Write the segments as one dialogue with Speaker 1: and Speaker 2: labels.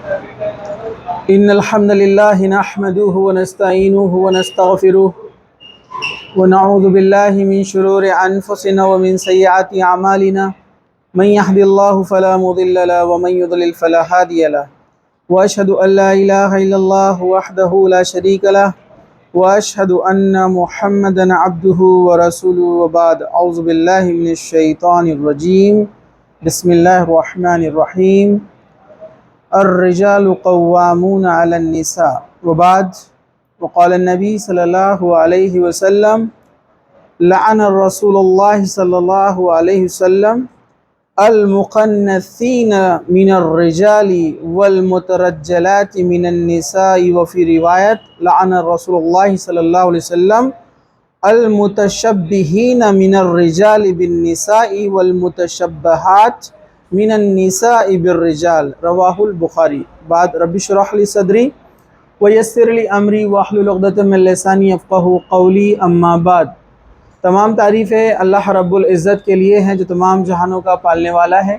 Speaker 1: إن الحمد لله نحمده ونستعينه ونستغفره ونعوذ بالله من شرور أنفسنا ومن سيئات أعمالنا من يهد الله فلا مضل له ومن يضلل فلا هادي له وأشهد أن لا إله إلا الله وحده لا شريك له وأشهد أن محمدا عبده ورسوله وبعد أعوذ بالله من الشيطان الرجيم بسم الله الرحمن الرحيم الرجال قوامون على النساء وبعد وقال النبي صلى الله عليه وسلم لعن الرسول الله صلى الله عليه وسلم المقنثين من الرجال والمترجلات من النساء وفي رواية لعن الرسول الله صلى الله عليه وسلم المتشبهين من الرجال بالنساء والمتشبهات من النساء بالرجال رواہ البخاری۔ بعد رب اشرح لی صدری ویسر لی امری واحلل عقدۃ من لسانی یفقہوا قولی، اما بعد۔ تمام تعریفیں اللہ رب العزت کے لیے ہیں جو تمام جہانوں کا پالنے والا ہے،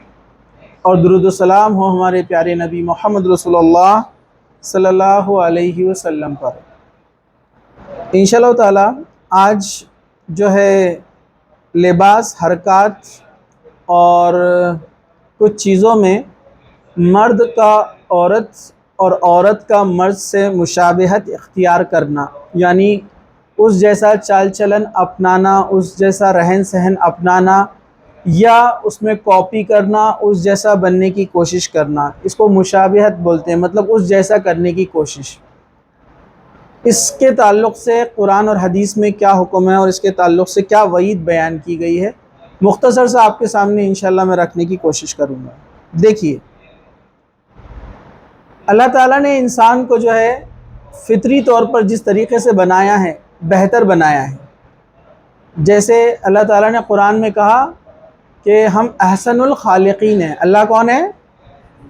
Speaker 1: اور درود و سلام ہو ہمارے پیارے نبی محمد رسول اللہ صلی اللہ علیہ وسلم پر۔ انشاءاللہ تعالی آج جو ہے لباس، حرکات اور کچھ چیزوں میں مرد کا عورت اور عورت کا مرد سے مشابہت اختیار کرنا، یعنی اس جیسا چال چلن اپنانا، اس جیسا رہن سہن اپنانا، یا اس میں کاپی کرنا، اس جیسا بننے کی کوشش کرنا، اس کو مشابہت بولتے ہیں، مطلب اس جیسا کرنے کی کوشش۔ اس کے تعلق سے قرآن اور حدیث میں کیا حکم ہے اور اس کے تعلق سے کیا وعید بیان کی گئی ہے، مختصر سے آپ کے سامنے انشاءاللہ میں رکھنے کی کوشش کروں گا۔ دیکھیے، اللہ تعالیٰ نے انسان کو جو ہے فطری طور پر جس طریقے سے بنایا ہے بہتر بنایا ہے۔ جیسے اللہ تعالیٰ نے قرآن میں کہا کہ ہم احسن الخالقین ہیں۔ اللہ کون ہے؟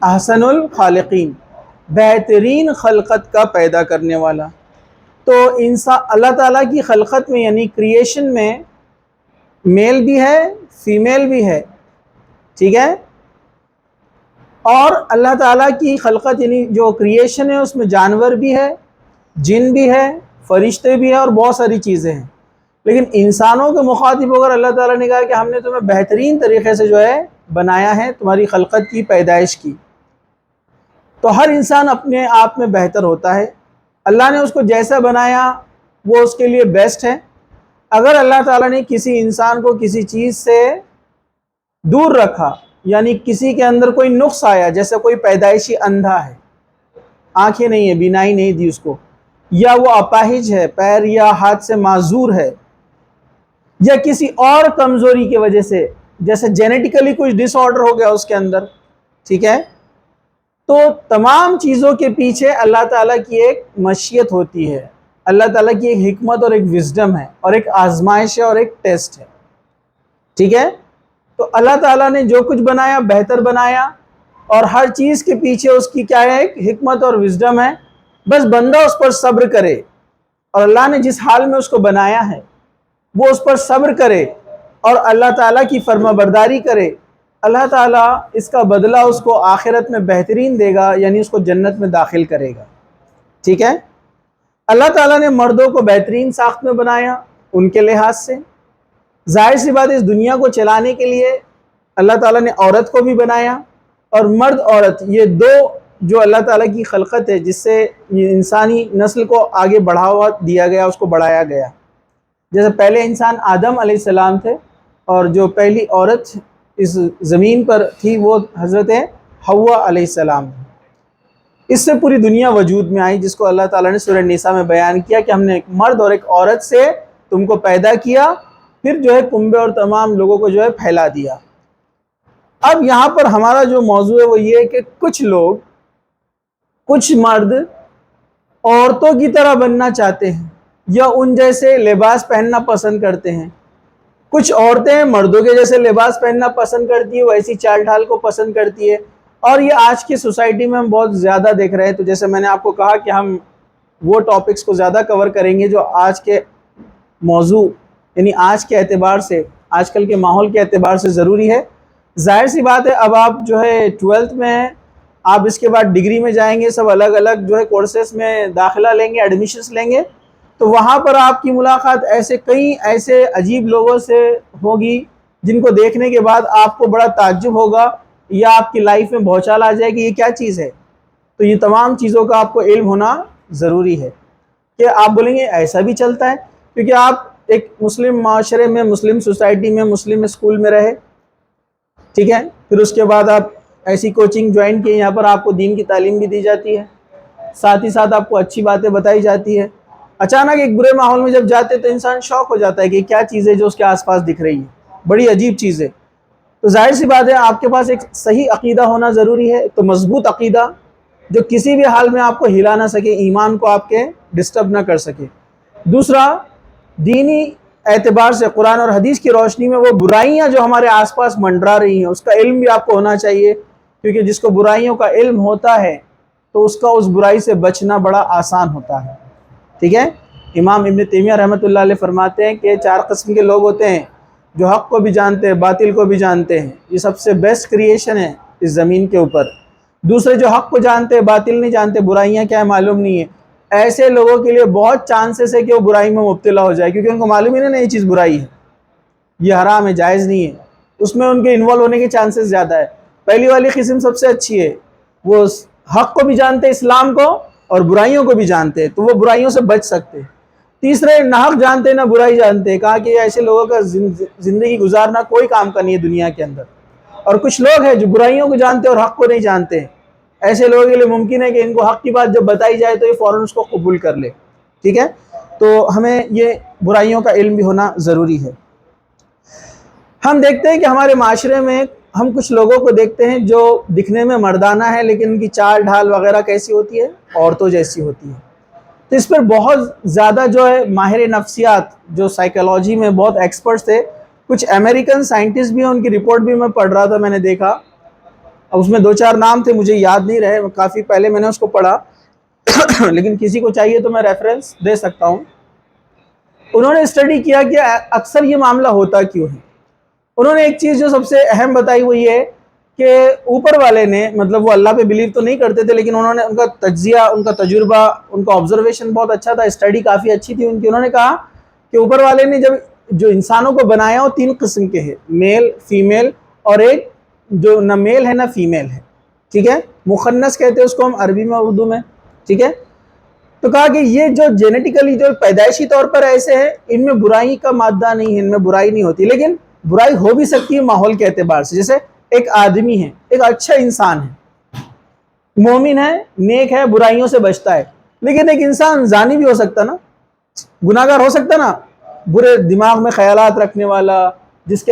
Speaker 1: احسن الخالقین، بہترین خلقت کا پیدا کرنے والا۔ تو انسان اللہ تعالیٰ کی خلقت میں یعنی کریشن میں میل بھی ہے، فیمیل بھی ہے، ٹھیک ہے؟ اور اللہ تعالیٰ کی خلقت یعنی جو کریشن ہے اس میں جانور بھی ہے، جن بھی ہے، فرشتے بھی ہیں اور بہت ساری چیزیں ہیں۔ لیکن انسانوں کے مخاطب ہو کر اللہ تعالیٰ نے کہا کہ ہم نے تمہیں بہترین طریقے سے جو ہے بنایا ہے تمہاری خلقت کی، پیدائش کی۔ تو ہر انسان اپنے آپ میں بہتر ہوتا ہے، اللہ نے اس کو جیسا بنایا وہ اس کے لیے بیسٹ ہے۔ اگر اللہ تعالیٰ نے کسی انسان کو کسی چیز سے دور رکھا، یعنی کسی کے اندر کوئی نقص آیا، جیسے کوئی پیدائشی اندھا ہے، آنکھیں نہیں ہیں، بینائی نہیں دی اس کو، یا وہ اپاہج ہے، پیر یا ہاتھ سے معذور ہے، یا کسی اور کمزوری کی وجہ سے جیسے جینیٹیکلی کچھ ڈس آرڈر ہو گیا اس کے اندر، ٹھیک ہے؟ تو تمام چیزوں کے پیچھے اللہ تعالیٰ کی ایک مشیت ہوتی ہے، اللہ تعالیٰ کی ایک حکمت اور ایک وزڈم ہے، اور ایک آزمائش ہے اور ایک ٹیسٹ ہے، ٹھیک ہے؟ تو اللہ تعالیٰ نے جو کچھ بنایا بہتر بنایا، اور ہر چیز کے پیچھے اس کی کیا ہے؟ ایک حکمت اور وزڈم ہے۔ بس بندہ اس پر صبر کرے، اور اللہ نے جس حال میں اس کو بنایا ہے وہ اس پر صبر کرے اور اللہ تعالیٰ کی فرما برداری کرے، اللہ تعالیٰ اس کا بدلہ اس کو آخرت میں بہترین دے گا، یعنی اس کو جنت میں داخل کرے گا، ٹھیک ہے؟ اللہ تعالیٰ نے مردوں کو بہترین ساخت میں بنایا ان کے لحاظ سے۔ ظاہر سی بات ہے اس دنیا کو چلانے کے لیے اللہ تعالیٰ نے عورت کو بھی بنایا، اور مرد عورت یہ دو جو اللہ تعالیٰ کی خلقت ہے جس سے یہ انسانی نسل کو آگے بڑھاوا دیا گیا، اس کو بڑھایا گیا۔ جیسے پہلے انسان آدم علیہ السلام تھے، اور جو پہلی عورت اس زمین پر تھی وہ حضرت حوا علیہ السلام۔ اس سے پوری دنیا وجود میں آئی، جس کو اللہ تعالیٰ نے سورہ نساء میں بیان کیا کہ ہم نے ایک مرد اور ایک عورت سے تم کو پیدا کیا، پھر جو ہے کنبے اور تمام لوگوں کو جو ہے پھیلا دیا۔ اب یہاں پر ہمارا جو موضوع ہے وہ یہ ہے کہ کچھ لوگ، کچھ مرد عورتوں کی طرح بننا چاہتے ہیں یا ان جیسے لباس پہننا پسند کرتے ہیں، کچھ عورتیں مردوں کے جیسے لباس پہننا پسند کرتی ہے، ویسی چال ڈھال کو پسند کرتی ہے، اور یہ آج کی سوسائٹی میں ہم بہت زیادہ دیکھ رہے ہیں۔ تو جیسے میں نے آپ کو کہا کہ ہم وہ ٹاپکس کو زیادہ کور کریں گے جو آج کے موضوع یعنی آج کے اعتبار سے، آج کل کے ماحول کے اعتبار سے ضروری ہے۔ ظاہر سی بات ہے اب آپ جو ہے 12th میں ہیں، آپ اس کے بعد ڈگری میں جائیں گے، سب الگ الگ جو ہے کورسز میں داخلہ لیں گے، ایڈمیشنز لیں گے، تو وہاں پر آپ کی ملاقات کئی ایسے عجیب لوگوں سے ہوگی جن کو دیکھنے کے بعد آپ کو بڑا تعجب ہوگا یا آپ کی لائف میں بھوچال آ جائے کہ یہ کیا چیز ہے۔ تو یہ تمام چیزوں کا آپ کو علم ہونا ضروری ہے کہ آپ بولیں گے ایسا بھی چلتا ہے، کیونکہ آپ ایک مسلم معاشرے میں، مسلم سوسائٹی میں، مسلم اسکول میں رہے، ٹھیک ہے، پھر اس کے بعد آپ ایسی کوچنگ جوائن کی، یہاں پر آپ کو دین کی تعلیم بھی دی جاتی ہے، ساتھ ہی ساتھ آپ کو اچھی باتیں بتائی جاتی ہے۔ اچانک ایک برے ماحول میں جب جاتے تو انسان شوق ہو جاتا ہے کہ کیا چیز ہے جو اس کے آس پاس دکھ رہی ہے، بڑی عجیب چیز ہے۔ تو ظاہر سی بات ہے آپ کے پاس ایک صحیح عقیدہ ہونا ضروری ہے، تو مضبوط عقیدہ جو کسی بھی حال میں آپ کو ہلا نہ سکے، ایمان کو آپ کے ڈسٹرب نہ کر سکے۔ دوسرا، دینی اعتبار سے قرآن اور حدیث کی روشنی میں وہ برائیاں جو ہمارے آس پاس منڈرا رہی ہیں اس کا علم بھی آپ کو ہونا چاہیے، کیونکہ جس کو برائیوں کا علم ہوتا ہے تو اس کا اس برائی سے بچنا بڑا آسان ہوتا ہے، ٹھیک ہے۔ امام ابن تیمیہ رحمۃ اللہ علیہ فرماتے ہیں کہ 4 قسم کے لوگ ہوتے ہیں، جو حق کو بھی جانتے ہیں، باطل کو بھی جانتے ہیں، یہ سب سے بیسٹ کریشن ہے اس زمین کے اوپر۔ دوسرے جو حق کو جانتے ہیں، باطل نہیں جانتے، برائیاں کیا ہے معلوم نہیں ہے، ایسے لوگوں کے لیے بہت چانسز ہے کہ وہ برائی میں مبتلا ہو جائے، کیونکہ ان کو معلوم ہی نہیں یہ چیز برائی ہے، یہ حرام ہے، جائز نہیں ہے، اس میں ان کے انوالو ہونے کے چانسز زیادہ ہے۔ پہلی والی قسم سب سے اچھی ہے، وہ حق کو بھی جانتے اسلام کو اور برائیوں کو بھی جانتے، تو وہ برائیوں سے بچ سکتے۔ تیسرے نہ حق جانتے نہ برائی جانتے، کہا کہ ایسے لوگوں کا زندگی گزارنا کوئی کام کا نہیں ہے دنیا کے اندر۔ اور کچھ لوگ ہیں جو برائیوں کو جانتے اور حق کو نہیں جانتے، ایسے لوگوں کے لیے ممکن ہے کہ ان کو حق کی بات جب بتائی جائے تو یہ فوراً اس کو قبول کر لے، ٹھیک ہے۔ تو ہمیں یہ برائیوں کا علم بھی ہونا ضروری ہے۔ ہم دیکھتے ہیں کہ ہمارے معاشرے میں ہم کچھ لوگوں کو دیکھتے ہیں جو دکھنے میں مردانہ ہے لیکن ان کی چال ڈھال وغیرہ کیسی ہوتی ہے، عورتوں جیسی ہوتی ہے۔ تو اس پر بہت زیادہ جو ہے ماہر نفسیات جو سائیکالوجی میں بہت ایکسپرٹس تھے، کچھ امریکن سائنٹسٹ بھی ہیں، ان کی رپورٹ بھی میں پڑھ رہا تھا، میں نے دیکھا، اب اس میں 2-4 نام تھے مجھے یاد نہیں رہے، کافی پہلے میں نے اس کو پڑھا لیکن کسی کو چاہیے تو میں ریفرنس دے سکتا ہوں۔ انہوں نے اسٹڈی کیا کہ اکثر یہ معاملہ ہوتا کیوں ہے۔ انہوں نے ایک چیز جو سب سے اہم بتائی وہ یہ کہ اوپر والے نے، مطلب وہ اللہ پہ بلیو تو نہیں کرتے تھے لیکن انہوں نے، ان کا تجزیہ، ان کا تجربہ، ان کا آبزرویشن بہت اچھا تھا، اسٹڈی کافی اچھی تھی ان کی۔ انہوں نے کہا کہ اوپر والے نے جب جو انسانوں کو بنایا وہ 3 قسم کے ہیں، میل، فیمیل اور ایک جو نہ میل ہے نہ فیمیل ہے، ٹھیک ہے، مخنث کہتے ہیں اس کو ہم عربی میں، اردو میں، ٹھیک ہے۔ تو کہا کہ یہ جو جینیٹیکلی جو پیدائشی طور پر ایسے ہیں، ان میں برائی کا مادہ نہیں ہے، ان میں برائی نہیں ہوتی، لیکن برائی ہو بھی سکتی ہے ماحول کے اعتبار سے۔ جیسے ایک آدمی ہے، ایک اچھا انسان ہے، مومن ہے، نیک ہے، برائیوں سے بچتا ہے، لیکن ایک انسان زانی بھی ہو سکتا نا، گناہگار ہو سکتا نا، برے دماغ میں خیالات رکھنے والا، جس کے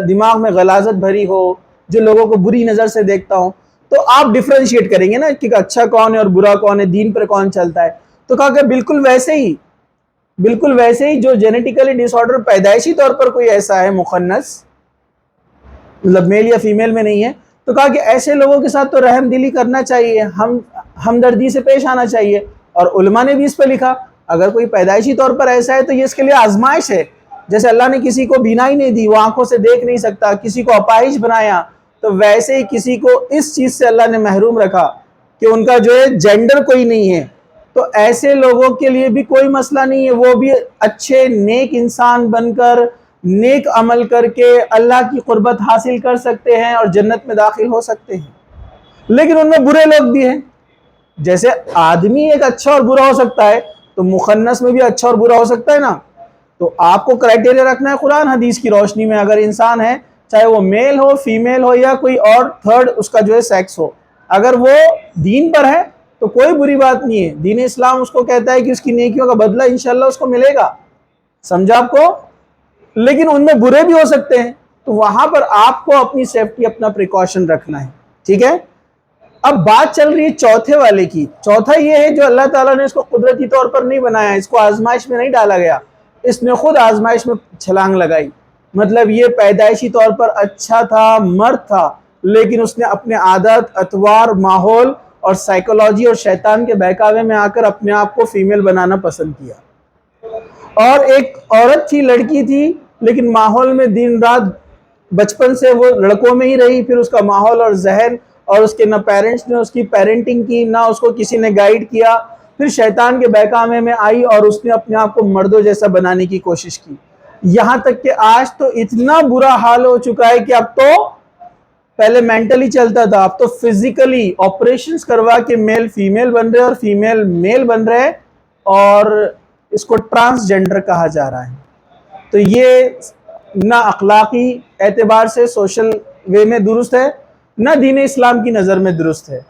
Speaker 1: دماغ میں غلاظت بھری ہو، جو لوگوں کو بری نظر سے دیکھتا ہو، تو آپ ڈیفرینشیٹ کریں گے نا کہ اچھا کون ہے اور برا کون ہے، دین پر کون چلتا ہے۔ تو کہا کہ بالکل ویسے ہی جو جینیٹیکلی ڈس آرڈر پیدائشی طور پر کوئی ایسا ہے مخنث، مطلب میل یا فیمیل میں نہیں ہے، تو کہا کہ ایسے لوگوں کے ساتھ تو رحم دلی کرنا چاہیے، ہمدردی سے پیش آنا چاہیے۔ اور علماء نے بھی اس پہ لکھا اگر کوئی پیدائشی طور پر ایسا ہے تو یہ اس کے لیے آزمائش ہے، جیسے اللہ نے کسی کو بینائی نہیں دی، وہ آنکھوں سے دیکھ نہیں سکتا، کسی کو اپاہج بنایا، تو ویسے ہی کسی کو اس چیز سے اللہ نے محروم رکھا کہ ان کا جو ہے جینڈر کوئی نہیں ہے، تو ایسے لوگوں کے لیے بھی کوئی مسئلہ نہیں ہے، وہ بھی اچھے نیک انسان بن کر، نیک عمل کر کے اللہ کی قربت حاصل کر سکتے ہیں اور جنت میں داخل ہو سکتے ہیں۔ لیکن ان میں برے لوگ بھی ہیں، جیسے آدمی ایک اچھا اور برا ہو سکتا ہے تو مخنث میں بھی اچھا اور برا ہو سکتا ہے نا۔ تو آپ کو کرائٹیریا رکھنا ہے قرآن حدیث کی روشنی میں، اگر انسان ہے چاہے وہ میل ہو، فیمیل ہو یا کوئی اور تھرڈ اس کا جو ہے سیکس ہو، اگر وہ دین پر ہے تو کوئی بری بات نہیں ہے، دین اسلام اس کو کہتا ہے کہ اس کی نیکیوں کا بدلہ انشاءاللہ اس کو ملے گا، سمجھا آپ کو؟ لیکن ان میں برے بھی ہو سکتے ہیں، تو وہاں پر آپ کو اپنی سیفٹی، اپنا پریکاشن رکھنا ہے، ٹھیک ہے۔ اب بات چل رہی ہے چوتھے والے کی۔ چوتھا یہ ہے جو اللہ تعالیٰ نے اس کو قدرتی طور پر نہیں بنایا، اس کو آزمائش میں نہیں ڈالا گیا، اس نے خود آزمائش میں چھلانگ لگائی۔ مطلب یہ پیدائشی طور پر اچھا تھا، مرد تھا، لیکن اس نے اپنے عادت، اطوار، ماحول اور سائیکالوجی اور شیطان کے بہکاوے میں آ کر اپنے آپ کو فیمیل بنانا پسند کیا۔ اور ایک عورت تھی، لڑکی تھی، لیکن ماحول میں دن رات بچپن سے وہ لڑکوں میں ہی رہی، پھر اس کا ماحول اور ذہن اور اس کے نہ پیرنٹس نے اس کی پیرنٹنگ کی، نہ اس کو کسی نے گائیڈ کیا، پھر شیطان کے بہکامے میں آئی اور اس نے اپنے آپ کو مردوں جیسا بنانے کی کوشش کی، یہاں تک کہ آج تو اتنا برا حال ہو چکا ہے کہ اب تو پہلے مینٹلی چلتا تھا، اب تو فزیکلی آپریشنز کروا کے میل فیمیل بن رہے اور فیمیل میل بن رہے، اور اس کو ٹرانسجنڈر کہا جا رہا ہے۔ تو یہ نہ اخلاقی اعتبار سے سوشل وے میں درست ہے، نہ دین اسلام کی نظر میں درست ہے۔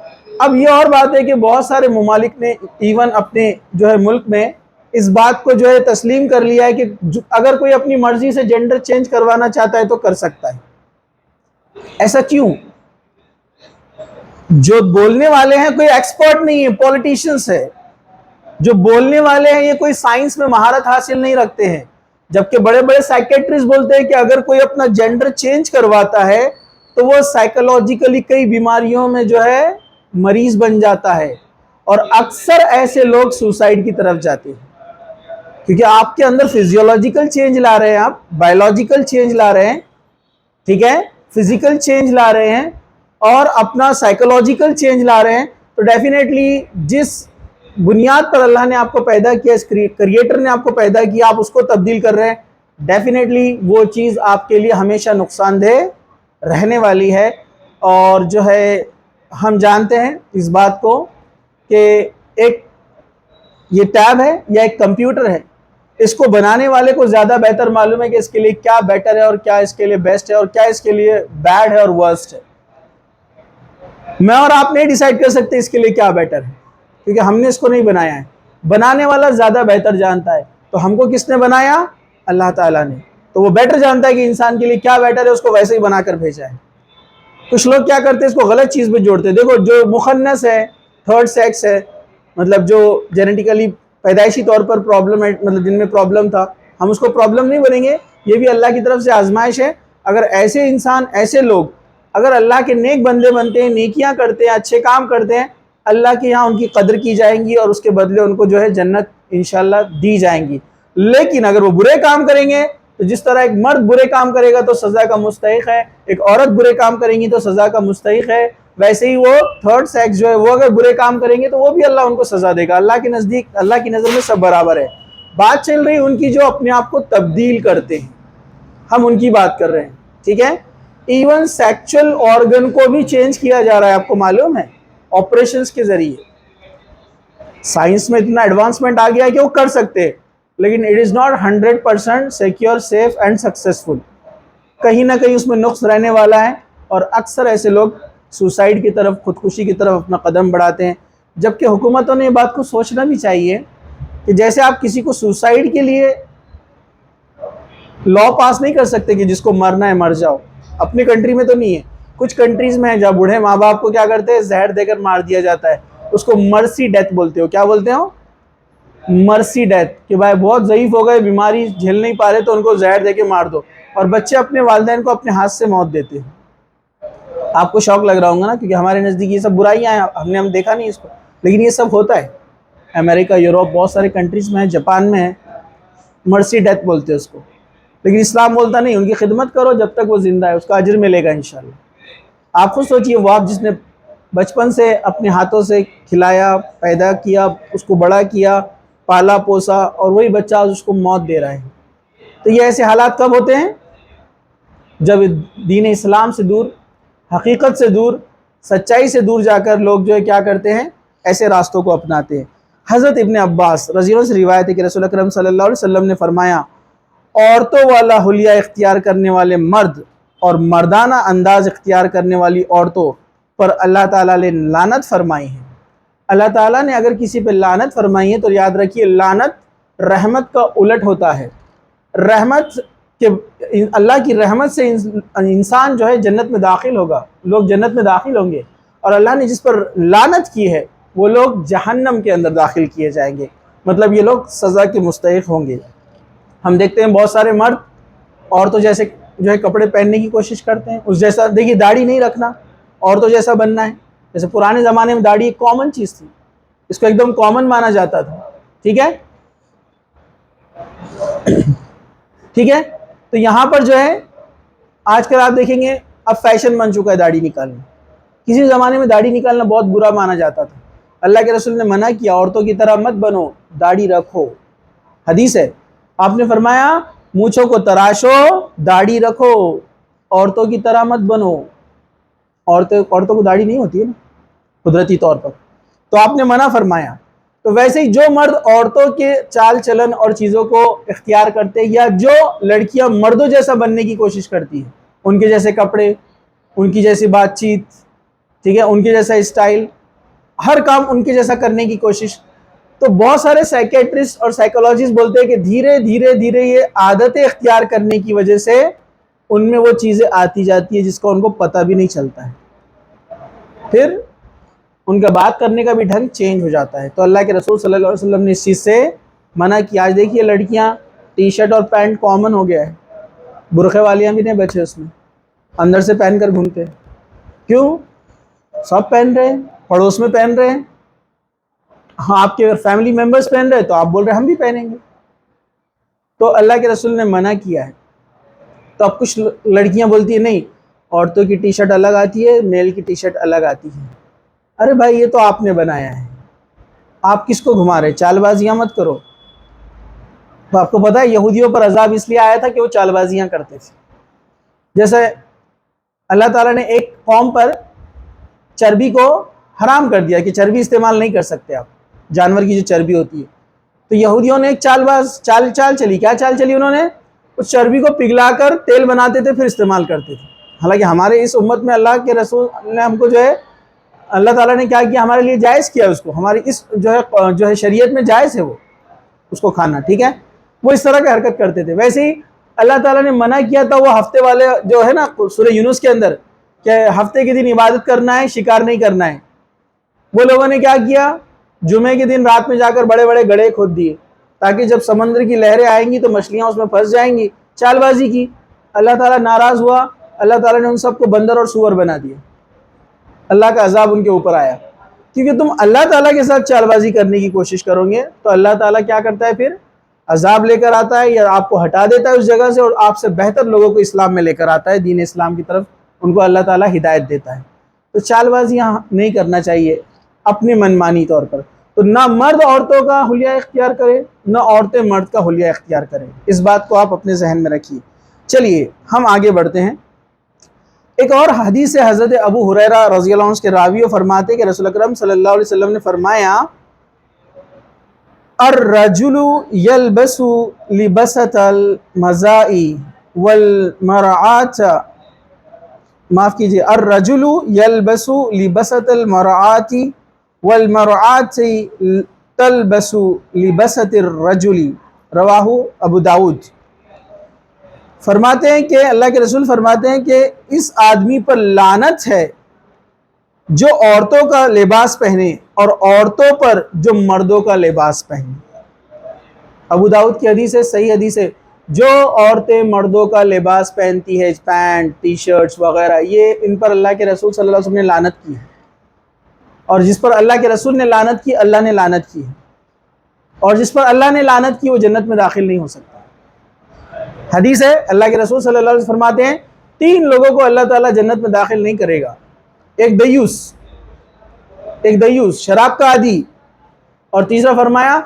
Speaker 1: اب یہ اور بات ہے کہ بہت سارے ممالک نے ایون اپنے جو ہے ملک میں اس بات کو جو ہے تسلیم کر لیا ہے کہ اگر کوئی اپنی مرضی سے جنڈر چینج کروانا چاہتا ہے تو کر سکتا ہے۔ ایسا کیوں؟ جو بولنے والے ہیں کوئی ایکسپرٹ نہیں ہے، پولیٹیشنز ہے جو بولنے والے ہیں، یہ کوئی سائنس میں مہارت حاصل نہیں رکھتے ہیں، جبکہ بڑے بڑے سائیکیٹرسٹ بولتے ہیں کہ اگر کوئی اپنا جنڈر چینج کرواتا ہے تو وہ سائیکولوجیکلی کئی بیماریوں میں جو ہے مریض بن جاتا ہے، اور اکثر ایسے لوگ سوسائڈ کی طرف جاتے ہیں، کیونکہ آپ کے اندر فزیولوجیکل چینج لا رہے ہیں، آپ بایولوجیکل چینج لا رہے ہیں، ٹھیک ہے، فزیکل چینج لا رہے ہیں اور اپنا سائیکولوجیکل چینج لا رہے ہیں، تو ڈیفینیٹلی جس بنیاد پر اللہ نے آپ کو پیدا کیا، اس کریٹر نے آپ کو پیدا کیا، آپ اس کو تبدیل کر رہے ہیں، ڈیفینیٹلی وہ چیز آپ کے لیے ہمیشہ نقصان دہ رہنے والی ہے۔ اور جو ہے ہم جانتے ہیں اس بات کو کہ ایک یہ ٹیب ہے یا ایک کمپیوٹر ہے، اس کو بنانے والے کو زیادہ بہتر معلوم ہے کہ اس کے لیے کیا بیٹر ہے اور کیا اس کے لیے بیسٹ ہے اور کیا اس کے لیے بیڈ ہے اور ورسٹ ہے۔ میں اور آپ نہیں ڈیسائیڈ کر سکتے اس کے لیے کیا بیٹر ہے، کیونکہ ہم نے اس کو نہیں بنایا ہے، بنانے والا زیادہ بہتر جانتا ہے۔ تو ہم کو کس نے بنایا؟ اللہ تعالیٰ نے، تو وہ بیٹر جانتا ہے کہ انسان کے لیے کیا بیٹر ہے، اس کو ویسے ہی بنا کر بھیجا ہے۔ کچھ لوگ کیا کرتے ہیں، اس کو غلط چیز پہ جوڑتے ہیں۔ دیکھو جو مخنث ہے، تھرڈ سیکس ہے، مطلب جو جینیٹیکلی پیدائشی طور پر پرابلم ہے، مطلب جن میں پرابلم تھا، ہم اس کو پرابلم نہیں بنیں گے، یہ بھی اللہ کی طرف سے آزمائش ہے۔ اگر ایسے انسان، ایسے لوگ اگر اللہ کے نیک بندے بنتے ہیں، نیکیاں کرتے ہیں، اچھے کام کرتے ہیں، اللہ کے یہاں ان کی قدر کی جائیں گی اور اس کے بدلے ان کو جو ہے جنت انشاءاللہ دی جائیں گی۔ لیکن اگر وہ برے کام کریں گے تو جس طرح ایک مرد برے کام کرے گا تو سزا کا مستحق ہے، ایک عورت برے کام کریں گی تو سزا کا مستحق ہے، ویسے ہی وہ تھرڈ سیکس جو ہے وہ اگر برے کام کریں گے تو وہ بھی اللہ ان کو سزا دے گا۔ اللہ کے نزدیک، اللہ کی نظر میں سب برابر ہے۔ بات چل رہی ان کی جو اپنے آپ کو تبدیل کرتے ہیں، ہم ان کی بات کر رہے ہیں، ٹھیک ہے۔ ایون سیکچول آرگن کو بھی چینج کیا جا رہا ہے، آپ کو معلوم ہے، آپریشنز کے ذریعے۔ سائنس میں اتنا ایڈوانسمنٹ آ گیا ہے کہ وہ کر سکتے، لیکن it is not 100% secure, safe and successful, کہیں نہ کہیں اس میں نقص رہنے والا ہے، اور اکثر ایسے لوگ سوسائڈ کی طرف، خودکشی کی طرف اپنا قدم بڑھاتے ہیں۔ جبکہ حکومتوں نے یہ بات کو سوچنا بھی چاہیے کہ جیسے آپ کسی کو سوسائڈ کے لیے لا پاس نہیں کر سکتے کہ جس کو مرنا ہے مر جاؤ، اپنی کنٹری میں تو نہیں ہے، کچھ کنٹریز میں ہے جہاں بوڑھے ماں باپ کو کیا کرتے ہیں، زہر دے کر مار دیا جاتا ہے، اس کو مرسی ڈیتھ بولتے ہو۔ کیا بولتے ہو؟ مرسی ڈیتھ، کہ بھائی بہت ضعیف ہو گئے، بیماری جھیل نہیں پا رہے تو ان کو زہر دے کے مار دو، اور بچے اپنے والدین کو اپنے ہاتھ سے موت دیتے ہیں۔ آپ کو شوق لگ رہا ہوگا نا، کیونکہ ہمارے نزدیک یہ سب برائیاں ہیں، ہم دیکھا نہیں اس کو، لیکن یہ سب ہوتا ہے۔ امریکہ، یوروپ، بہت سارے کنٹریز میں ہے، جاپان میں ہے، مرسی ڈیتھ بولتے ہیں اس کو، لیکن اسلام بولتا نہیں، ان کی خدمت کرو جب تک وہ زندہ ہے، اس کا اجر ملے گا انشاءاللہ۔ آپ خود سوچئے، وہ آپ جس نے بچپن سے اپنے ہاتھوں سے کھلایا، پیدا کیا، اس کو بڑا کیا، پالا پوسا، اور وہی بچہ آج اس کو موت دے رہا ہے۔ تو یہ ایسے حالات کب ہوتے ہیں؟ جب دین اسلام سے دور، حقیقت سے دور، سچائی سے دور جا کر لوگ جو ہے کیا کرتے ہیں، ایسے راستوں کو اپناتے ہیں۔ حضرت ابن عباس رضی اللہ عنہ سے روایت ہے کہ رسول اکرم صلی اللہ علیہ وسلم نے فرمایا، عورتوں والا حلیہ اختیار کرنے والے مرد اور مردانہ انداز اختیار کرنے والی عورتوں پر اللہ تعالیٰ نے لعنت فرمائی ہے۔ اللہ تعالیٰ نے اگر کسی پہ لعنت فرمائی ہے تو یاد رکھیے، لعنت رحمت کا الٹ ہوتا ہے۔ رحمت کہ اللہ کی رحمت سے انسان جو ہے جنت میں داخل ہوگا، لوگ جنت میں داخل ہوں گے، اور اللہ نے جس پر لعنت کی ہے وہ لوگ جہنم کے اندر داخل کیے جائیں گے، مطلب یہ لوگ سزا کے مستحق ہوں گے۔ ہم دیکھتے ہیں بہت سارے مرد عورتوں جیسے جو ہے کپڑے پہننے کی کوشش کرتے ہیں، اس جیسا، دیکھیے داڑھی نہیں رکھنا، عورتوں جیسا بننا ہے۔ جیسے پرانے زمانے میں داڑھی ایک کامن چیز تھی، اس کو ایک دم کامن مانا جاتا تھا، ٹھیک ہے، ٹھیک ہے۔ تو یہاں پر جو ہے آج کل آپ دیکھیں گے اب فیشن بن چکا ہے داڑھی نکالنا، کسی زمانے میں داڑھی نکالنا بہت برا مانا جاتا تھا، اللہ کے رسول نے منع کیا، عورتوں کی طرح مت بنو، داڑھی رکھو۔ حدیث ہے، آپ نے فرمایا مونچھوں کو تراشو، داڑھی رکھو، عورتوں کی طرح مت بنو۔ عورتوں کو داڑھی نہیں ہوتی ہے نا قدرتی طور پر، تو آپ نے منع فرمایا۔ تو ویسے ہی جو مرد عورتوں کے چال چلن اور چیزوں کو اختیار کرتے ہیں، یا جو لڑکیاں مردوں جیسا بننے کی کوشش کرتی ہیں، ان کے جیسے کپڑے، ان کی جیسی بات چیت، ٹھیک ہے، ان کے جیسا اسٹائل، ہر کام ان کے جیسا کرنے کی کوشش، تو بہت سارے سائیکیٹرسٹ اور سائیکولوجسٹ بولتے ہیں کہ دھیرے دھیرے دھیرے یہ عادتیں اختیار کرنے کی وجہ سے ان میں وہ چیزیں آتی جاتی ہیں جس کا ان کو پتہ بھی نہیں چلتا ہے، پھر ان کا بات کرنے کا بھی ڈھنگ چینج ہو جاتا ہے۔ تو اللہ کے رسول صلی اللہ علیہ وسلم نے اس چیز سے منع کیا۔ آج دیکھیے لڑکیاں ٹی شرٹ اور پینٹ کامن ہو گیا ہے، برقعے والیاں بھی نہیں بچے اس میں، اندر سے پہن کر گھومتے ہیں۔ کیوں؟ سب پہن رہے ہیں، پڑوس میں پہن رہے ہیں، ہاں آپ کے فیملی ممبرز پہن رہے ہیں تو آپ بول رہے ہیں ہم بھی پہنیں گے۔ تو اللہ کے رسول نے منع کیا ہے۔ تو اب کچھ لڑکیاں بولتی ہیں نہیں، عورتوں کی ٹی شرٹ الگ آتی ہے، میل کی ٹی شرٹ الگ آتی ہے۔ ارے بھائی یہ تو آپ نے بنایا ہے، آپ کس کو گھما رہے؟ چال بازیاں مت کرو۔ تو آپ کو پتہ ہے یہودیوں پر عذاب اس لیے آیا تھا کہ وہ چال بازیاں کرتے تھے۔ جیسے اللہ تعالیٰ نے ایک قوم پر چربی کو حرام کر دیا کہ چربی استعمال نہیں کر سکتے آپ، جانور کی جو چربی ہوتی ہے، تو یہودیوں نے ایک چال چلی۔ کیا چال چلی انہوں نے؟ اس چربی کو پگھلا کر تیل بناتے تھے پھر استعمال کرتے تھے۔ حالانکہ ہمارے اس امت میں اللہ کے رسول نے ہم کو جو ہے، اللہ تعالیٰ نے کیا کیا ہمارے لیے جائز کیا اس کو، ہماری اس جو ہے شریعت میں جائز ہے وہ اس کو کھانا، ٹھیک ہے، وہ اس طرح کی حرکت کرتے تھے۔ ویسے ہی اللہ تعالیٰ نے منع کیا تھا وہ ہفتے والے جو ہے نا سورہ یونس کے اندر، کہ ہفتے کے دن عبادت کرنا ہے، شکار نہیں کرنا ہے۔ وہ لوگوں نے کیا کیا؟ جمعے کے دن رات میں جا کر بڑے بڑے گڑھے کھود دیے تاکہ جب سمندر کی لہریں آئیں گی تو مچھلیاں اس میں پھنس جائیں گی، چال بازی کی۔ اللہ تعالیٰ ناراض ہوا، اللہ تعالیٰ نے ان سب کو بندر اور سور بنا دیا، اللہ کا عذاب ان کے اوپر آیا، کیونکہ تم اللہ تعالیٰ کے ساتھ چال بازی کرنے کی کوشش کرو گے تو اللہ تعالیٰ کیا کرتا ہے؟ پھر عذاب لے کر آتا ہے، یا آپ کو ہٹا دیتا ہے اس جگہ سے اور آپ سے بہتر لوگوں کو اسلام میں لے کر آتا ہے، دین اسلام کی طرف ان کو اللہ تعالیٰ ہدایت دیتا ہے۔ تو چال بازیاں نہیں کرنا چاہیے اپنی منمانی طور پر۔ تو نہ مرد عورتوں کا حلیہ اختیار کرے، نہ عورتیں مرد کا حلیہ اختیار کریں، اس بات کو آپ اپنے ذہن میں رکھیے۔ چلیے ہم آگے بڑھتے ہیں۔ ایک اور حدیث ہے حضرت ابو ہریرہ رضی اللہ عنہ کے راوی فرماتے کہ رسول اکرم صلی اللہ علیہ وسلم نے فرمایا الرجل یلبس لبسۃ المزائی والمرعات، معاف کیجیے، الرجل یلبس لبسۃ المرعات والمرعات تلبس لبسۃ الرجل، رواہ ابو داود۔ فرماتے ہیں کہ اللہ کے رسول فرماتے ہیں کہ اس آدمی پر لعنت ہے جو عورتوں کا لباس پہنے اور عورتوں پر جو مردوں کا لباس پہنے۔ ابو داؤد کی حدیث ہے، صحیح حدیث ہے۔ جو عورتیں مردوں کا لباس پہنتی ہے، پینٹ ٹی شرٹس وغیرہ، یہ ان پر اللہ کے رسول صلی اللہ علیہ وسلم نے لعنت کی ہے، اور جس پر اللہ کے رسول نے لعنت کی اللہ نے لعنت کی ہے، اور جس پر اللہ نے لعنت کی وہ جنت میں داخل نہیں ہو سکتا۔ حدیث ہے، اللہ کے رسول صلی اللہ علیہ وسلم فرماتے ہیں 3 لوگوں کو اللہ تعالیٰ جنت میں داخل نہیں کرے گا، ایک دیوس شراب کا عادی، اور تیسرا فرمایا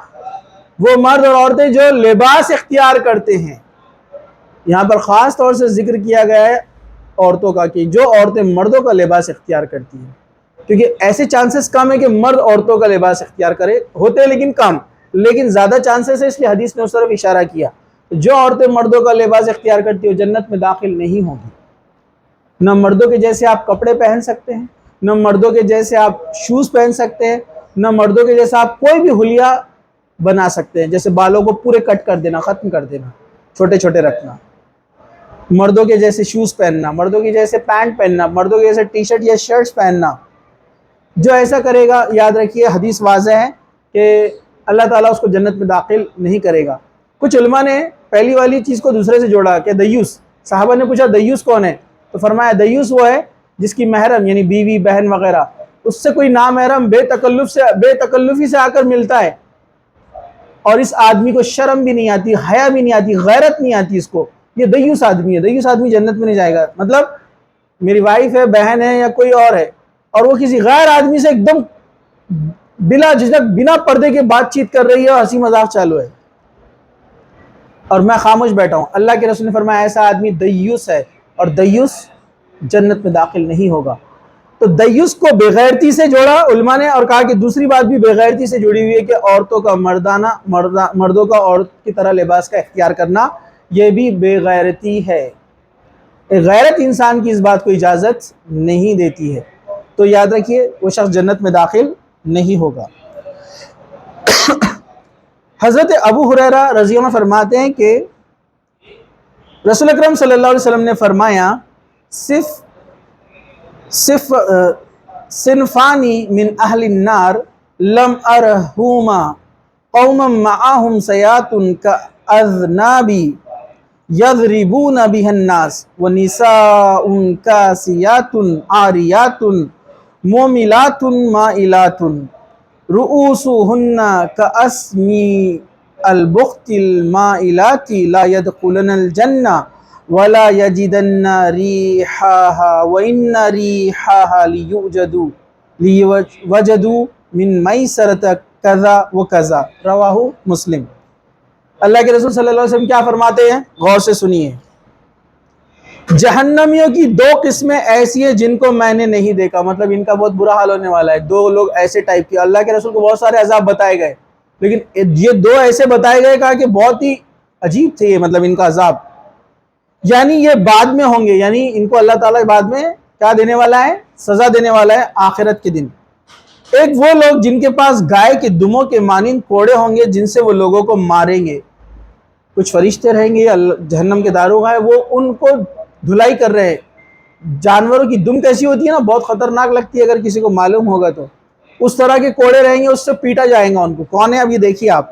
Speaker 1: وہ مرد اور عورتیں جو لباس اختیار کرتے ہیں۔ یہاں پر خاص طور سے ذکر کیا گیا ہے عورتوں کا، کہ جو عورتیں مردوں کا لباس اختیار کرتی ہیں، کیونکہ ایسے چانسز کم ہے کہ مرد عورتوں کا لباس اختیار کرے، ہوتے ہیں لیکن کم، لیکن زیادہ چانسز ہے، اس لیے حدیث نے اس طرف اشارہ کیا۔ جو عورتیں مردوں کا لباس اختیار کرتی ہیں وہ جنت میں داخل نہیں ہوگی۔ نہ مردوں کے جیسے آپ کپڑے پہن سکتے ہیں، نہ مردوں کے جیسے آپ شوز پہن سکتے ہیں، نہ مردوں کے جیسے آپ کوئی بھی حلیہ بنا سکتے ہیں، جیسے بالوں کو پورے کٹ کر دینا، ختم کر دینا، چھوٹے چھوٹے رکھنا، مردوں کے جیسے شوز پہننا، مردوں کے جیسے پینٹ پہننا، مردوں کے جیسے ٹی شرٹ یا شرٹس پہننا۔ جو ایسا کرے گا یاد رکھیے حدیث واضح ہے کہ اللہ تعالیٰ اس کو جنت میں داخل نہیں کرے گا۔ کچھ علماء نے پہلی والی چیز کو دوسرے سے جوڑا کہ دیوس، صحابہ نے پوچھا دیوس کون ہے؟ تو فرمایا دیوس وہ ہے جس کی محرم یعنی بیوی بہن وغیرہ اس سے کوئی نامحرم بے تکلفی سے آ کر ملتا ہے، اور اس آدمی کو شرم بھی نہیں آتی، حیا بھی نہیں آتی، غیرت نہیں آتی اس کو، یہ دیوس آدمی ہے۔ دیوس آدمی جنت میں نہیں جائے گا۔ مطلب میری وائف ہے، بہن ہے یا کوئی اور ہے، اور وہ کسی غیر آدمی سے ایک دم بلا جھجک بنا پردے کے بات چیت کر رہی ہے اور ہنسی مذاق چالو ہے اور میں خاموش بیٹھا ہوں. اللہ کے رسول نے فرمایا ایسا آدمی دیوس ہے اور دیوس جنت میں داخل نہیں ہوگا. تو دیوس کو بے غیرتی سے جوڑا علماء نے اور کہا کہ دوسری بات بھی بے غیرتی سے جڑی ہوئی ہے کہ عورتوں کا مردوں کا عورت کی طرح لباس کا اختیار کرنا یہ بھی بے غیرتی ہے. غیرت انسان کی اس بات کو اجازت نہیں دیتی ہے. تو یاد رکھیے وہ شخص جنت میں داخل نہیں ہوگا. حضرت ابو ہریرہ رضی اللہ عنہ فرماتے ہیں کہ رسول اکرم صلی اللہ علیہ وسلم نے فرمایا صنفانی من اہل النار لم ارہما قوما معاہم سیات کاذناب یضربون بها الناس ونساء کاسیات عاریات موملات مائلات رؤوسهن كأسمی البخت المائلات لا يدخلن الجنة ولا يجدن ريحها وإن ريحها ليوجدوا من ميسرة كذا وكذا رواہ مسلم. اللہ کے رسول صلی اللہ علیہ وسلم کیا فرماتے ہیں؟ غور سے سنیے. جہنمیوں کی دو قسمیں ایسی ہیں جن کو میں نے نہیں دیکھا، مطلب ان کا بہت برا حال ہونے والا ہے. دو لوگ ایسے ٹائپ کے، اللہ کے رسول کو بہت سارے عذاب بتائے گئے لیکن یہ دو ایسے بتائے گئے، کہا کہ بہت ہی عجیب تھے یہ، مطلب ان کا عذاب یعنی یہ بعد میں ہوں گے، یعنی ان کو اللہ تعالیٰ بعد میں کیا دینے والا ہے؟ سزا دینے والا ہے آخرت کے دن. ایک وہ لوگ جن کے پاس گائے کے دموں کے مانند کوڑے ہوں گے جن سے وہ لوگوں کو ماریں گے. کچھ فرشتے رہیں گے جہنم کے داروغ ہیں، وہ ان کو دھلائی کر رہے ہیں. جانوروں کی دم کیسی ہوتی ہے نا، بہت خطرناک لگتی ہے اگر کسی کو معلوم ہوگا تو. اس طرح کے کوڑے رہیں گے، اس سے پیٹا جائیں گا ان کو. کون ہے اب یہ دیکھیے آپ.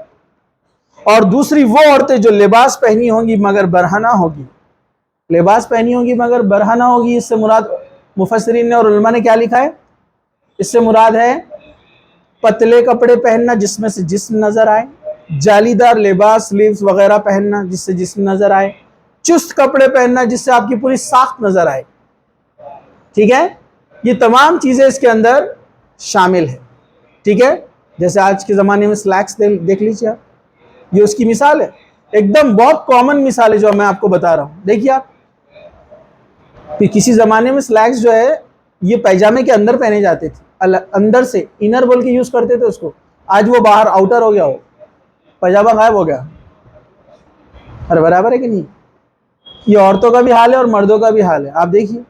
Speaker 1: اور دوسری وہ عورتیں جو لباس پہنی ہوں گی مگر برہنہ ہوگی. لباس پہنی ہوگی مگر برہنہ ہوگی، اس سے مراد مفسرین نے اور علماء نے کیا لکھا ہے؟ اس سے مراد ہے پتلے کپڑے پہننا جس میں سے جسم نظر آئے، جالی دار لباس سلیوز وغیرہ پہننا جس سے جسم نظر آئے، چست کپڑے پہننا جس سے آپ کی پوری ساخت نظر آئے. ٹھیک ہے، یہ تمام چیزیں اس کے اندر شامل ہے. ٹھیک ہے، جیسے آج کے زمانے میں سلیکس دیکھ لیجیے آپ، یہ اس کی مثال ہے. ایک دم بہت کامن مثال ہے جو میں آپ کو بتا رہا ہوں. دیکھیے آپ کہ کسی زمانے میں سلیکس جو ہے یہ پیجامے کے اندر پہنے جاتے تھے، اندر سے انر بول کے یوز کرتے تھے اس کو. آج وہ باہر آؤٹر ہو گیا، ہو پاجامہ غائب ہو گیا. اور برابر ہے کہ نہیں؟ یہ عورتوں کا بھی حال ہے اور مردوں کا بھی حال ہے. آپ دیکھیے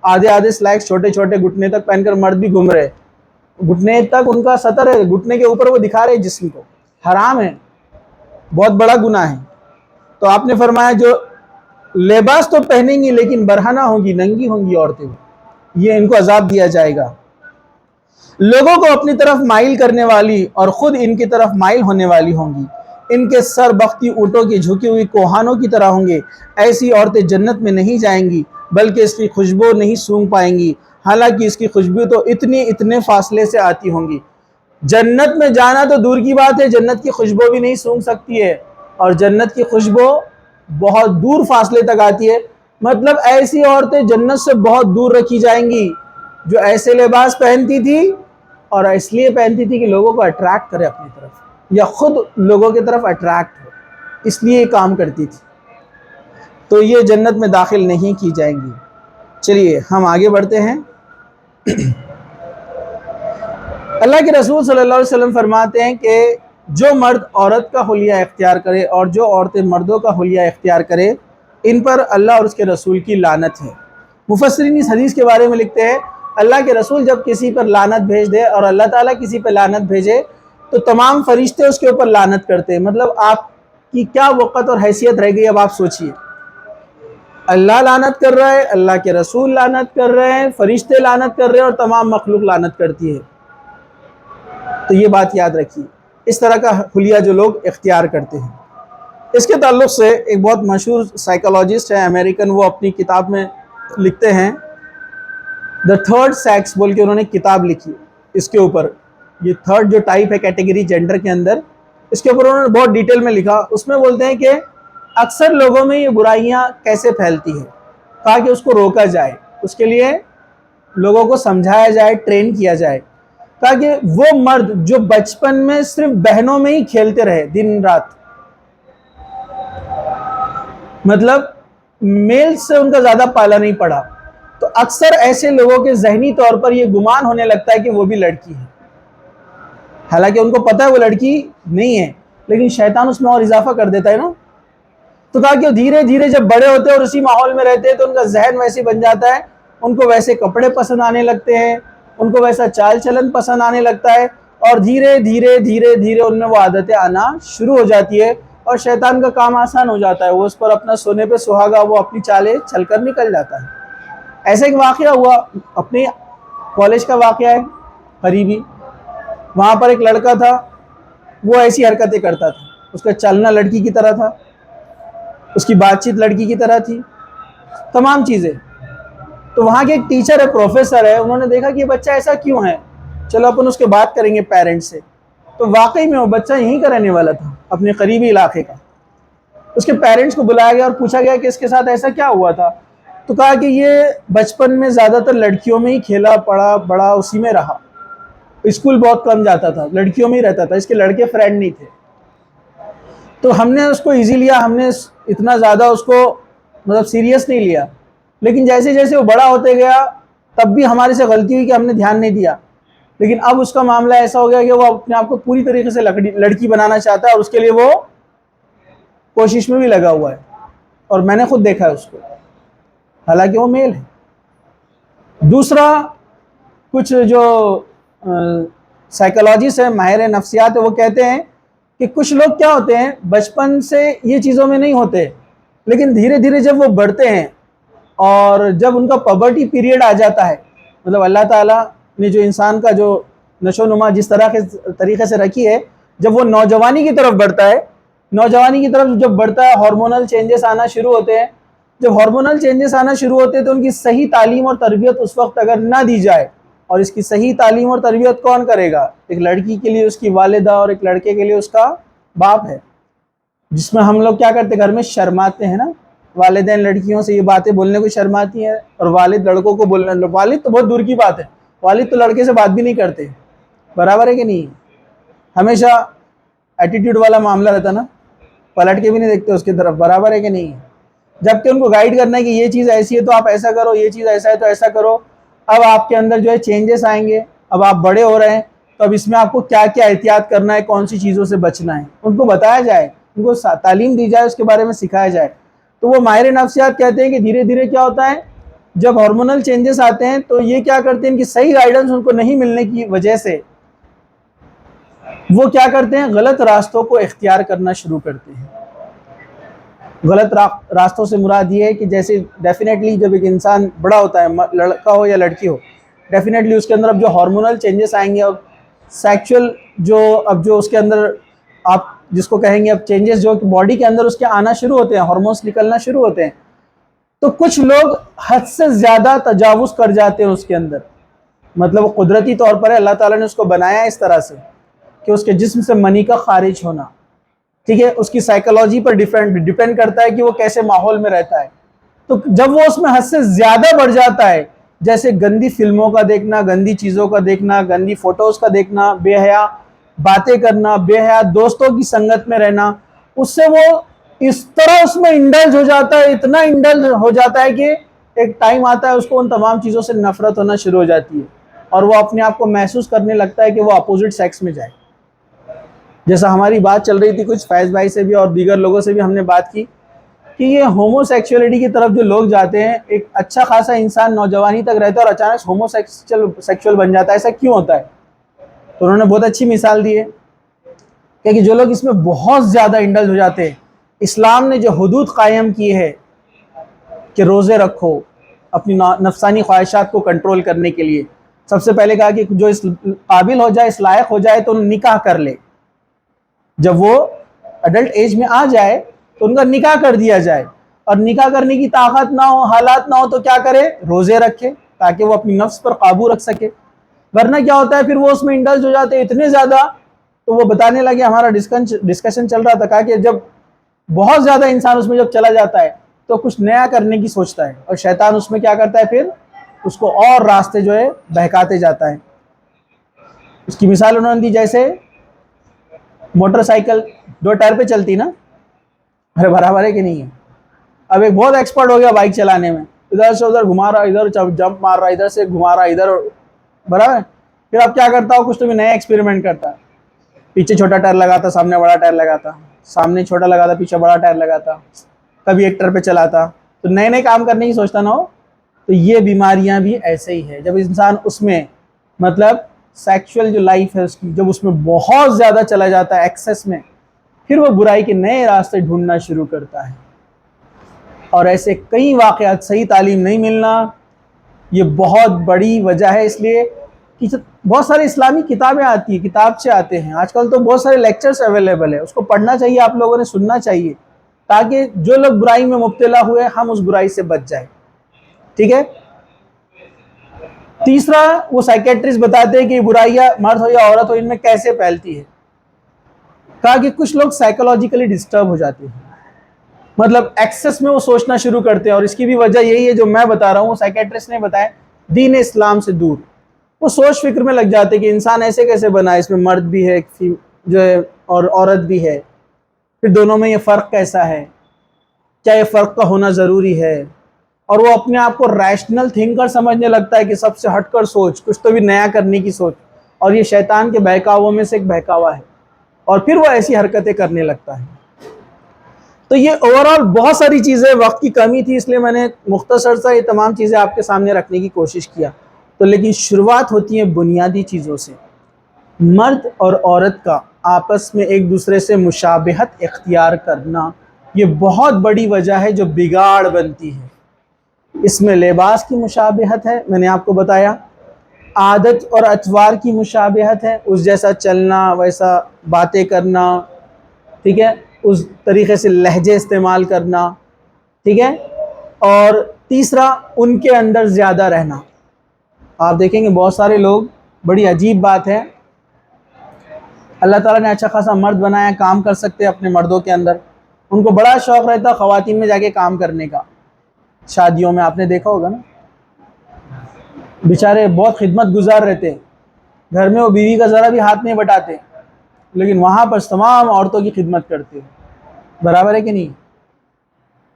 Speaker 1: آدھے سلیکس چھوٹے چھوٹے گھٹنے تک پہن کر مرد بھی گھوم رہے. گھٹنے تک ان کا سطر ہے، گھٹنے کے اوپر وہ دکھا رہے جسم کو. حرام ہے، بہت بڑا گناہ ہے. تو آپ نے فرمایا جو لباس تو پہنیں گی لیکن برہنہ ہوں گی، ننگی ہوں گی عورتیں، یہ ان کو عذاب دیا جائے گا. لوگوں کو اپنی طرف مائل کرنے والی اور خود ان کی طرف مائل ہونے والی ہوں گی. ان کے سر بختی اونٹوں کی جھکی ہوئی کوہانوں کی طرح ہوں گے. ایسی عورتیں جنت میں نہیں جائیں گی بلکہ اس کی خوشبو نہیں سونگھ پائیں گی، حالانکہ اس کی خوشبو تو اتنے فاصلے سے آتی ہوں گی. جنت میں جانا تو دور کی بات ہے، جنت کی خوشبو بھی نہیں سونگھ سکتی ہے، اور جنت کی خوشبو بہت دور فاصلے تک آتی ہے. مطلب ایسی عورتیں جنت سے بہت دور رکھی جائیں گی جو ایسے لباس پہنتی تھی اور اس لیے پہنتی تھی کہ لوگوں کو اٹریکٹ کرے اپنی طرف یا خود لوگوں کی طرف اٹریکٹ ہو، اس لیے یہ کام کرتی تھی. تو یہ جنت میں داخل نہیں کی جائیں گی. چلیے ہم آگے بڑھتے ہیں. اللہ کے رسول صلی اللہ علیہ وسلم فرماتے ہیں کہ جو مرد عورت کا حلیہ اختیار کرے اور جو عورتیں مردوں کا حلیہ اختیار کرے ان پر اللہ اور اس کے رسول کی لعنت ہے. مفسرین اس حدیث کے بارے میں لکھتے ہیں اللہ کے رسول جب کسی پر لعنت بھیج دے اور اللہ تعالیٰ کسی پر لعنت بھیجے تو تمام فرشتے اس کے اوپر لعنت کرتے ہیں. مطلب آپ کی کیا وقت اور حیثیت رہ گئی، اب آپ سوچئے. اللہ لعنت کر رہا ہے، اللہ کے رسول لعنت کر رہے ہیں، فرشتے لعنت کر رہے ہیں اور تمام مخلوق لعنت کرتی ہے. تو یہ بات یاد رکھیے، اس طرح کا حلیہ جو لوگ اختیار کرتے ہیں. اس کے تعلق سے ایک بہت مشہور سائیکالوجسٹ ہے امریکن، وہ اپنی کتاب میں لکھتے ہیں دا تھرڈ سیکس بول کے انہوں نے کتاب لکھی اس کے اوپر. یہ تھرڈ جو ٹائپ ہے کیٹیگری جینڈر کے اندر، اس کے اوپر انہوں نے بہت ڈیٹیل میں لکھا. اس میں بولتے ہیں کہ اکثر لوگوں میں یہ برائیاں کیسے پھیلتی ہیں، کہا کہ اس کو روکا جائے. اس کے لیے لوگوں کو سمجھایا جائے، ٹرین کیا جائے، تاکہ وہ مرد جو بچپن میں صرف بہنوں میں ہی کھیلتے رہے دن رات، مطلب میل سے ان کا زیادہ پالا نہیں پڑا، تو اکثر ایسے لوگوں کے ذہنی طور پر یہ گمان ہونے لگتا ہے کہ وہ بھی لڑکی ہے، حالانکہ ان کو پتہ ہے وہ لڑکی نہیں ہے، لیکن شیطان اس میں اور اضافہ کر دیتا ہے نا. تو کہا کہ دھیرے دھیرے جب بڑے ہوتے ہیں اور اسی ماحول میں رہتے ہیں تو ان کا ذہن ویسے بن جاتا ہے، ان کو ویسے کپڑے پسند آنے لگتے ہیں، ان کو ویسا چال چلن پسند آنے لگتا ہے، اور دھیرے دھیرے دھیرے دھیرے ان میں وہ عادتیں آنا شروع ہو جاتی ہے، اور شیطان کا کام آسان ہو جاتا ہے، وہ اس پر اپنا سونے پہ سہاگا وہ اپنی چالیں چل کر نکل جاتا ہے. ایسا ایک واقعہ ہوا، اپنے کالج کا واقعہ ہے قریبی. وہاں پر ایک لڑکا تھا، وہ ایسی حرکتیں کرتا تھا، اس کا چلنا لڑکی کی طرح تھا، اس کی بات چیت لڑکی کی طرح تھی، تمام چیزیں. تو وہاں کے ایک ٹیچر ہے، پروفیسر ہے، انہوں نے دیکھا کہ یہ بچہ ایسا کیوں ہے، چلو اپن اس کے بات کریں گے پیرنٹ سے. تو واقعی میں وہ بچہ یہیں کا رہنے والا تھا، اپنے قریبی علاقے کا. اس کے پیرنٹس کو بلایا گیا اور پوچھا گیا کہ اس کے ساتھ ایسا کیا ہوا تھا. تو کہا کہ یہ بچپن میں زیادہ تر لڑکیوں میں ہی کھیلا پڑا بڑا، اسی میں رہا، اسکول بہت کم جاتا تھا، لڑکیوں میں ہی رہتا تھا، اس کے لڑکے فرینڈ نہیں تھے. تو ہم نے اس کو ایزی لیا، ہم نے اتنا زیادہ اس کو مطلب سیریس نہیں لیا، لیکن جیسے جیسے وہ بڑا ہوتے گیا تب بھی ہمارے سے غلطی ہوئی کہ ہم نے دھیان نہیں دیا. لیکن اب اس کا معاملہ ایسا ہو گیا کہ وہ اپنے آپ کو پوری طریقے سے لڑکی بنانا چاہتا ہے، اور اس کے لیے وہ کوشش میں بھی لگا ہوا ہے، اور میں نے خود دیکھا ہے اس کو، حالانکہ وہ میل ہے. دوسرا، کچھ جو سائیکالوجسٹ ہیں، ماہر نفسیات ہیں، وہ کہتے ہیں کہ کچھ لوگ کیا ہوتے ہیں بچپن سے یہ چیزوں میں نہیں ہوتے، لیکن دھیرے دھیرے جب وہ بڑھتے ہیں اور جب ان کا پبرٹی پیریڈ آ جاتا ہے، مطلب اللہ تعالیٰ نے جو انسان کا جو نشو و نما جس طریقے سے رکھی ہے، جب وہ نوجوانی کی طرف بڑھتا ہے، نوجوانی کی طرف جب بڑھتا ہے، ہارمونل چینجز آنا شروع ہوتے ہیں. جب ہارمونل چینجز آنا شروع ہوتے ہیں تو ان کی صحیح تعلیم اور تربیت اس وقت اگر نہ دی جائے، اور اس کی صحیح تعلیم اور تربیت کون کرے گا؟ ایک لڑکی کے لیے اس کی والدہ، اور ایک لڑکے کے لیے اس کا باپ ہے. جس میں ہم لوگ کیا کرتے گھر میں شرماتے ہیں نا، والدین لڑکیوں سے یہ باتیں بولنے کو شرماتی ہیں، اور والد لڑکوں کو بولنے، والد تو بہت دور کی بات ہے، والد تو لڑکے سے بات بھی نہیں کرتے، برابر ہے کہ نہیں؟ ہمیشہ ایٹیٹیوڈ والا معاملہ رہتا نا، پلٹ کے بھی نہیں دیکھتے اس کی طرف، برابر ہے کہ نہیں؟ جبکہ ان کو گائیڈ کرنا ہے کہ یہ چیز ایسی ہے تو آپ ایسا کرو، یہ چیز ایسا ہے تو ایسا کرو. اب آپ کے اندر جو ہے چینجز آئیں گے، اب آپ بڑے ہو رہے ہیں، تو اب اس میں آپ کو کیا کیا احتیاط کرنا ہے، کون سی چیزوں سے بچنا ہے، ان کو بتایا جائے، ان کو تعلیم دی جائے، اس کے بارے میں سکھایا جائے. تو وہ ماہر نفسیات کہتے ہیں کہ دھیرے دھیرے کیا ہوتا ہے، جب ہارمونل چینجز آتے ہیں تو یہ کیا کرتے ہیں کہ صحیح گائیڈنس ان کو نہیں ملنے کی وجہ سے وہ کیا کرتے ہیں، غلط راستوں کو اختیار کرنا شروع کرتے ہیں. غلط راستوں سے مراد یہ ہے کہ جیسے ڈیفینیٹلی جب ایک انسان بڑا ہوتا ہے، لڑکا ہو یا لڑکی ہو، ڈیفینیٹلی اس کے اندر اب جو ہارمونل چینجز آئیں گے، اب سیکچول جو اس کے اندر آپ جس کو کہیں گے اب چینجز جو باڈی کے اندر اس کے آنا شروع ہوتے ہیں، ہارمونس نکلنا شروع ہوتے ہیں، تو کچھ لوگ حد سے زیادہ تجاوز کر جاتے ہیں اس کے اندر. مطلب قدرتی طور پر ہے، اللہ تعالیٰ نے اس کو بنایا اس طرح سے کہ اس کے جسم سے منی کا خارج ہونا، ٹھیک ہے، اس کی سائیکالوجی پر ڈیپینڈ کرتا ہے کہ وہ کیسے ماحول میں رہتا ہے. تو جب وہ اس میں حد سے زیادہ بڑھ جاتا ہے، جیسے گندی فلموں کا دیکھنا، گندی چیزوں کا دیکھنا، گندی فوٹوز کا دیکھنا، بے حیا باتیں کرنا، بے حیا دوستوں کی سنگت میں رہنا، اس سے وہ اس طرح اس میں انڈلج ہو جاتا ہے، اتنا انڈلج ہو جاتا ہے کہ ایک ٹائم آتا ہے اس کو ان تمام چیزوں سے نفرت ہونا شروع ہو جاتی ہے، اور وہ اپنے آپ کو محسوس کرنے لگتا ہے کہ وہ اپوزٹ سیکس میں جائے. جیسا ہماری بات چل رہی تھی کچھ فیض بھائی سے بھی اور دیگر لوگوں سے بھی ہم نے بات کی کہ یہ ہومو سیکچولیٹی کی طرف جو لوگ جاتے ہیں، ایک اچھا خاصا انسان نوجوانی تک رہتا ہے اور اچانک ہومو سیکچول بن جاتا ہے، ایسا کیوں ہوتا ہے؟ تو انہوں نے بہت اچھی مثال دی ہے کہ جو لوگ اس میں بہت زیادہ انڈلج ہو جاتے ہیں، اسلام نے جو حدود قائم کی ہے کہ روزے رکھو اپنی نفسانی خواہشات کو کنٹرول کرنے کے لیے، سب سے پہلے کہا کہ جو اس قابل ہو جائے، اس لائق ہو جائے تو نکاح کر لے. جب وہ اڈلٹ ایج میں آ جائے تو ان کا نکاح کر دیا جائے، اور نکاح کرنے کی طاقت نہ ہو، حالات نہ ہو تو کیا کرے، روزے رکھے تاکہ وہ اپنی نفس پر قابو رکھ سکے. ورنہ کیا ہوتا ہے پھر وہ اس میں انڈلج ہو جاتے ہیں اتنے زیادہ. تو وہ بتانے لگے، ہمارا ڈسکشن چل رہا تھا، کہا کہ جب بہت زیادہ انسان اس میں جب چلا جاتا ہے تو کچھ نیا کرنے کی سوچتا ہے، اور شیطان اس میں کیا کرتا ہے پھر اس کو اور راستے جو ہے بہکاتے جاتا ہے۔ اس کی مثال انہوں نے دی جیسے موٹر سائیکل 2 ٹائر پہ چلتی نا، ارے برابر ہے کہ نہیں ہے؟ اب ایک بہت ایکسپرٹ ہو گیا بائک چلانے میں، ادھر سے ادھر گھما رہا، ادھر جمپ مار رہا، ادھر سے گھما رہا، ادھر، برابر ہے؟ پھر اب کیا کرتا ہو، کچھ تو بھی نیا ایکسپیریمنٹ کرتا، پیچھے چھوٹا ٹائر لگاتا، سامنے بڑا ٹائر لگاتا، سامنے چھوٹا لگاتا، پیچھے بڑا ٹائر لگاتا، کبھی ایک ٹائر پہ چلاتا، تو نئے نئے کام کرنے کی سوچتا نہ ہو۔ تو یہ بیماریاں بھی ایسے ہی ہے، جب انسان اس میں مطلب سیکشول جو لائف ہے اس کی، جب اس میں بہت زیادہ چلا جاتا ہے ایکسس میں، پھر وہ برائی کے نئے راستے ڈھونڈنا شروع کرتا ہے۔ اور ایسے کئی واقعات، صحیح تعلیم نہیں ملنا، یہ بہت بڑی وجہ ہے۔ اس لیے کہ بہت سارے اسلامی کتابیں آتی ہیں، کتابچے آتے ہیں، آج کل تو بہت سارے لیکچرز اویلیبل ہیں، اس کو پڑھنا چاہیے، آپ لوگوں نے سننا چاہیے، تاکہ جو لوگ برائی میں مبتلا ہوئے ہم اس برائی سے بچ جائیں، ٹھیک ہے؟ تیسرا، وہ سائیکیٹرسٹ بتاتے ہیں کہ برائیاں مرد ہو یا عورت ہو ان میں کیسے پھیلتی ہے۔ کہا کہ کچھ لوگ سائیکولوجیکلی ڈسٹرب ہو جاتے ہیں، مطلب ایکسس میں وہ سوچنا شروع کرتے ہیں، اور اس کی بھی وجہ یہی ہے جو میں بتا رہا ہوں، وہ سائیکیٹرسٹ نے بتایا، دین اسلام سے دور، وہ سوچ فکر میں لگ جاتے کہ انسان ایسے کیسے بنا ہے، اس میں مرد بھی ہے جو ہے اور عورت بھی ہے، پھر دونوں میں یہ فرق کیسا ہے، کیا یہ فرق کا ہونا ضروری ہے، اور وہ اپنے آپ کو ریشنل تھنکر سمجھنے لگتا ہے کہ سب سے ہٹ کر سوچ، کچھ تو بھی نیا کرنے کی سوچ، اور یہ شیطان کے بہکاووں میں سے ایک بہکاوا ہے، اور پھر وہ ایسی حرکتیں کرنے لگتا ہے۔ تو یہ اوورآل بہت ساری چیزیں، وقت کی کمی تھی اس لیے میں نے مختصر سا یہ تمام چیزیں آپ کے سامنے رکھنے کی کوشش کیا، تو لیکن شروعات ہوتی ہے بنیادی چیزوں سے۔ مرد اور عورت کا آپس میں ایک دوسرے سے مشابہت اختیار کرنا، یہ بہت بڑی وجہ ہے جو بگاڑ بنتی ہے۔ اس میں لباس کی مشابہت ہے، میں نے آپ کو بتایا، عادت اور اطوار کی مشابہت ہے، اس جیسا چلنا، ویسا باتیں کرنا، ٹھیک ہے، اس طریقے سے لہجے استعمال کرنا، ٹھیک ہے، اور تیسرا ان کے اندر زیادہ رہنا۔ آپ دیکھیں گے بہت سارے لوگ، بڑی عجیب بات ہے، اللہ تعالیٰ نے اچھا خاصا مرد بنایا، کام کر سکتے اپنے مردوں کے اندر، ان کو بڑا شوق رہتا خواتین میں جا کے کام کرنے کا، شادیوں میں آپ نے دیکھا ہوگا نا، بیچارے بہت خدمت گزار رہتے، گھر میں وہ بیوی کا ذرا بھی ہاتھ نہیں بٹاتے، لیکن وہاں پر تمام عورتوں کی خدمت کرتے، برابر ہے کہ نہیں؟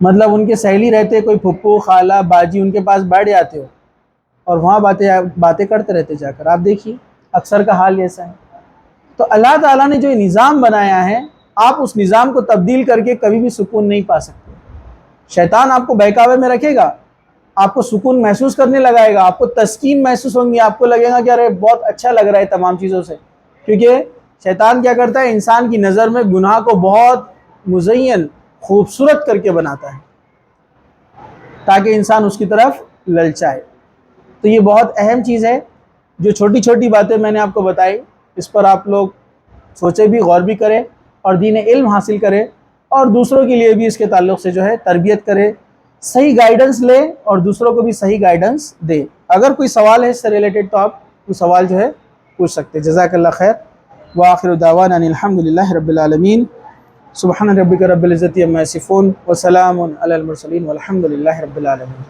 Speaker 1: مطلب ان کے سہیلی رہتے، کوئی پھپھو، خالہ، باجی، ان کے پاس بیٹھ جاتے ہو اور وہاں باتیں کرتے رہتے جا کر، آپ دیکھیے اکثر کا حال ایسا ہے۔ تو اللہ تعالیٰ نے جو نظام بنایا ہے، آپ اس نظام کو تبدیل کر کے کبھی بھی سکون نہیں پا سکتے۔ شیطان آپ کو بہکاوے میں رکھے گا، آپ کو سکون محسوس کرنے لگائے گا، آپ کو تسکین محسوس ہوں گی، آپ کو لگے گا کہ ارے بہت اچھا لگ رہا ہے تمام چیزوں سے، کیونکہ شیطان کیا کرتا ہے، انسان کی نظر میں گناہ کو بہت مزین، خوبصورت کر کے بناتا ہے تاکہ انسان اس کی طرف للچائے۔ تو یہ بہت اہم چیز ہے، جو چھوٹی چھوٹی باتیں میں نے آپ کو بتائی، اس پر آپ لوگ سوچے بھی، غور بھی کریں، اور دین علم حاصل کریں، اور دوسروں کے لیے بھی اس کے تعلق سے جو ہے تربیت کریں، صحیح گائیڈنس لیں اور دوسروں کو بھی صحیح گائیڈنس دیں۔ اگر کوئی سوال ہے اس سے ریلیٹڈ تو آپ وہ سوال جو ہے پوچھ سکتے۔ جزاک اللہ خیر، وآخر دعوانا ان الحمد للہ رب العالمین، سبحان ربک رب العزۃ عما یصفون وسلام علی المرسلین والحمد للہ رب العالمین۔